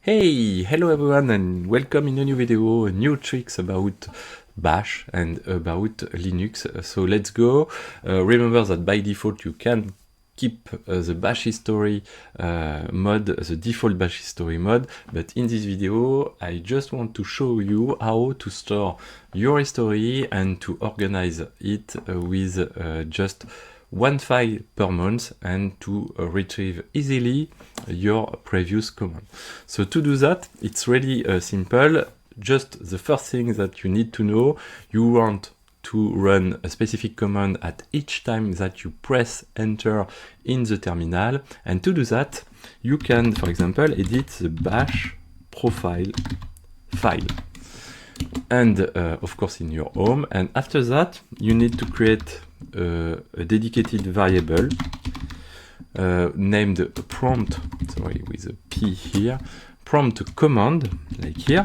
Hello everyone and welcome in a new video, new tricks about Bash and about Linux. So let's go. Remember that by default you can keep the Bash history mod, the default Bash history mod, but in this video I just want to show you how to store your history and to organize it with just one file per month and to retrieve easily your previous command. So to do that, it's really simple. Just the first thing that you need to know, you want to run a specific command at each time that you press enter in the terminal. And to do that, you can, for example, edit the bash profile file. And of course in your home. And after that, you need to create a dedicated variable named prompt, sorry, with a P here, prompt command, like here,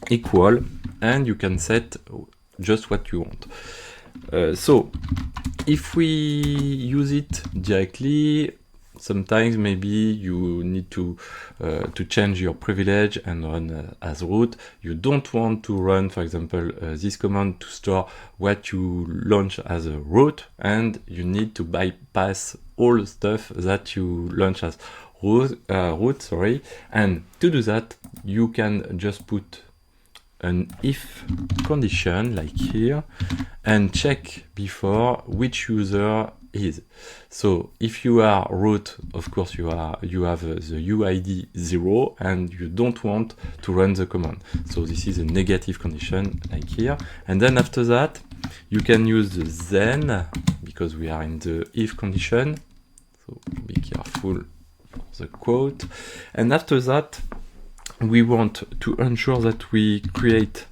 equal, and you can set just what you want. So if we use it directly, sometimes maybe you need to change your privilege and run as root. You don't want to run, for example, this command to store what you launch as a root, and you need to bypass all stuff that you launch as root, sorry. And to do that, you can just put an if condition like here and check before which user is. So if you are root, of course you have the UID 0 and you don't want to run the command. So this is a negative condition like here. And then after that, you can use the then, because we are in the if condition. So be careful for the quote. And after that, we want to ensure that we create,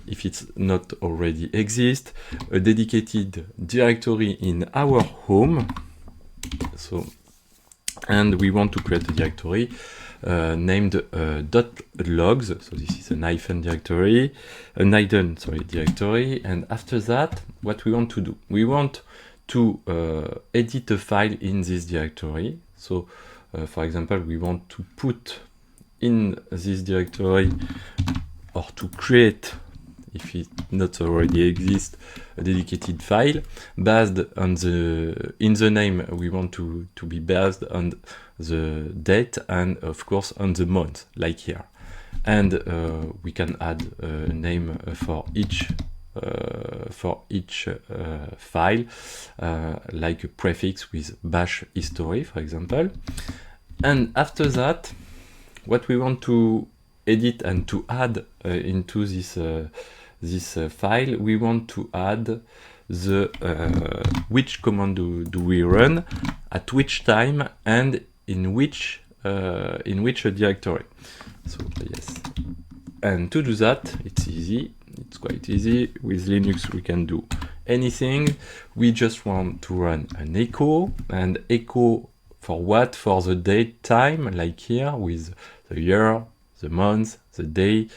if it's not already exist, a dedicated directory in our home. So, and we want to create a directory named .logs. So this is an hyphen directory, an hidden, sorry, directory. And after that, what we want to do, we want to edit a file in this directory. So, for example, we want to put in this directory, or to create, if it not already exists, a dedicated file based on in the name we want to be based on the date and of course on the month, like here. And we can add a name for each file, like a prefix with bash history, for example. And after that, what we want to edit and to add into this file, we want to add the which command do we run, at which time, and in which directory. So yes, and to do that, it's easy. It's quite easy. With Linux, we can do anything. We just want to run an echo, and echo for what? For the date time, like here, with the year, the month, the day,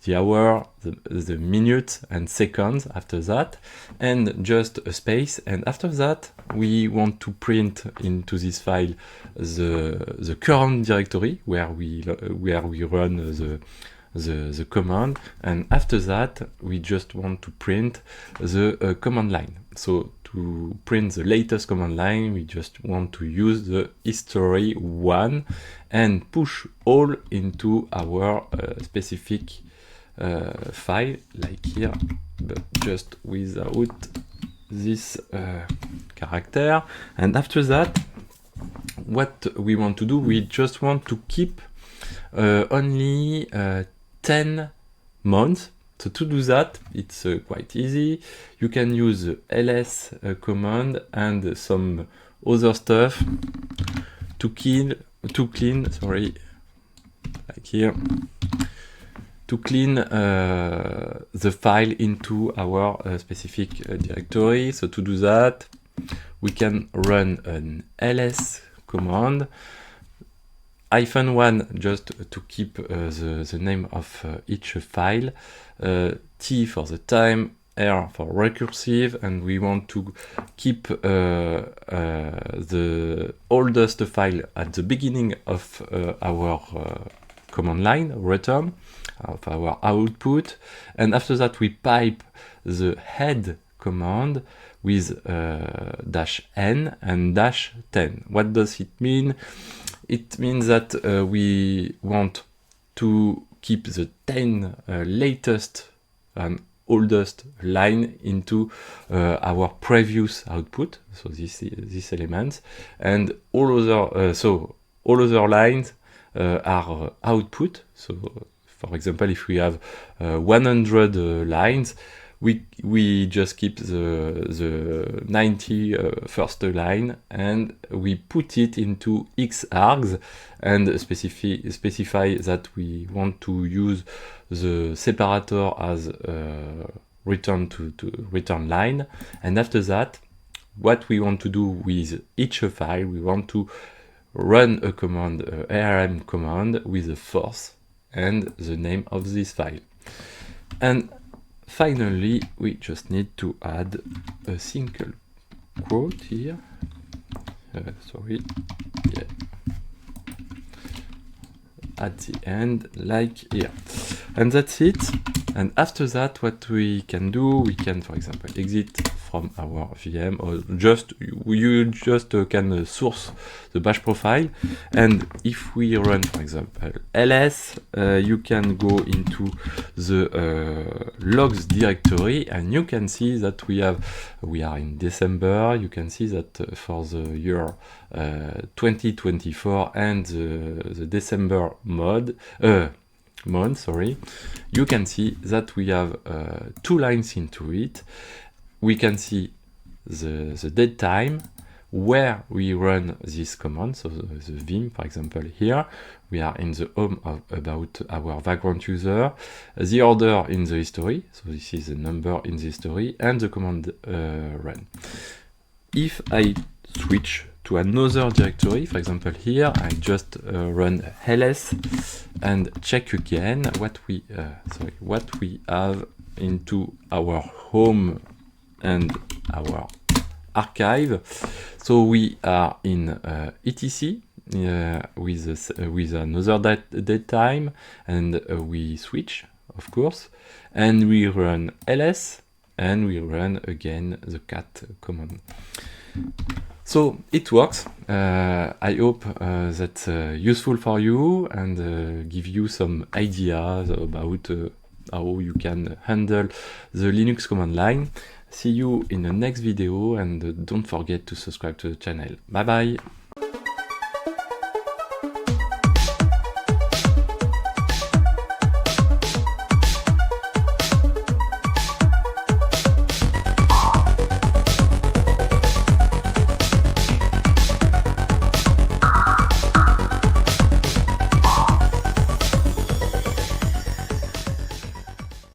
the hour, the minute and seconds after that, and just a space. And after that, we want to print into this file the current directory where we run the command. And after that, we just want to print the command line. So to print the latest command line, we just want to use the history 1 and push all into our specific file, like here, but just without this character. And after that, what we want to do, we just want to keep only 10 months. So to do that, it's quite easy. You can use the ls command and some other stuff to clean, sorry, like here, to clean the file into our specific directory. So to do that, we can run an ls command, -1 just to keep the name of each file, T for the time, R for recursive, and we want to keep the oldest file at the beginning of our command line return of our output, and after that we pipe the head command with -n and -10. What does it mean? It means that we want to keep the 10 latest and oldest line into our previous output, so this element, and all other lines are output. So for example, if we have 100 lines, we just keep the 91st line and we put it into X args and specify that we want to use the separator as return to return line. And after that, what we want to do with each file, we want to run a command, ARM command with a force and the name of this file. And finally, we just need to add a single quote here. At the end, like here. And that's it. And after that, what we can do, we can, for example, exit from our VM, or you just can source the bash profile. And if we run, for example, ls, you can go into the logs directory, and you can see that we are in December. You can see that for the year 2024 and the December month, you can see that we have 2 lines into it. We can see the date time where we run this command, so the vim, for example, here. We are in the home of about our vagrant user, the order in the history, so this is the number in the history, and the command run. If I switch to another directory, for example here, I just run ls and check again what we have into our home and our archive. So we are in etc with another date time, and we switch, of course, and we run ls and we run again the cat command. So it works. I hope that's useful for you and give you some ideas about how you can handle the Linux command line. See you in the next video, and don't forget to subscribe to the channel. Bye bye!